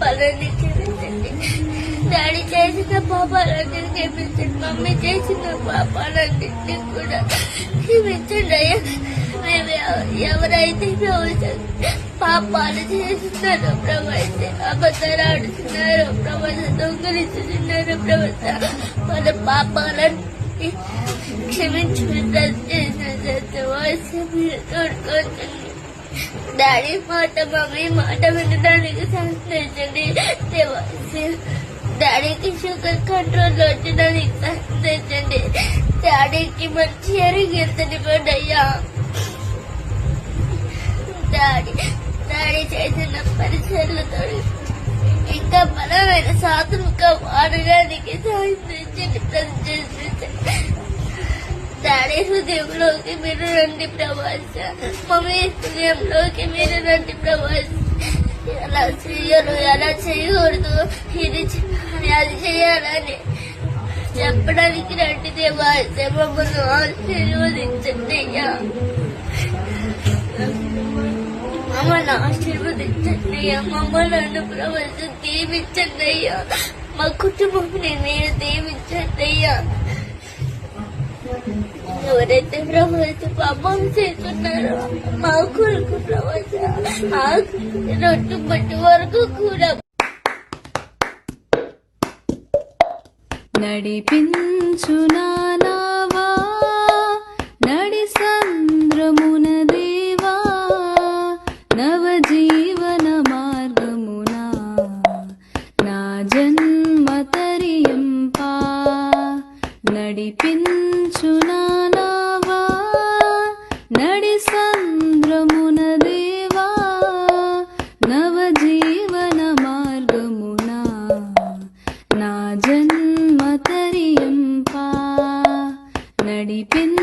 పాపాలన్నీ క్షమించండి. డాడీ చేసిన పాపాలన్నీ క్షమించండి. మమ్మీ చేసిన పాపాలన్నింటినీ కూడా క్షమించండి అయ్యా. మేము ఎవరైతే పాపాలు చేస్తున్నారో ప్రభైతే అబద్ధాలు ఆడుతున్నారో ప్రభాత దొంగలిస్తున్నారో ప్రభాత వాళ్ళ పాపాలన్నీ క్షమించి తోడుకోండి. డాడీ మాట మమ్మీ మాట వినడానికి సహకరించండి. డాడీకి షుగర్ కంట్రోల్ వచ్చడానికి సహకరించండి. డాడీకి మంచి ఎరిగిద్దనివ్వండి అయ్యా. డాడీ చేసిన పరిచయాలతో ఇంకా బలమైన సాధనగా వాడడానికి సహకరించండి. డాడీ హృదయంలోకి మీరు రండి ప్రభాస్. మమ్మీ హృదయంలోకి మీరు రండి ప్రభాస్. ఎలా చెయ్యరు, ఎలా చేయకూడదు, ఇది చేయాలి, అది చేయాలని చెప్పడానికి రండి దేవాస్. మమ్మల్ని ఆశీర్వదించండి అయ్యా. మమ్మల్ని ఆశీర్వదించండి అయ్యా. మమ్మల్ని ప్రభాస్ దీవించండి అయ్యా. మా కుటుంబంని మీరు దీవించండి అయ్యా. ఎవరైతే ప్రభావిత పాపం చేస్తున్నారో మా కొరకు ప్రభావిత రొట్టు బట్టి వరకు కూడా నడిపించునావా నడి సంద్రమున దేవా నవజీవన మార్గమునా నా జన్మ తరింపా. నడిపించునావా నడి సంద్రమున దేవా నవజీవన మార్గమునా నా జన్మ తరింపా. నడిపిన్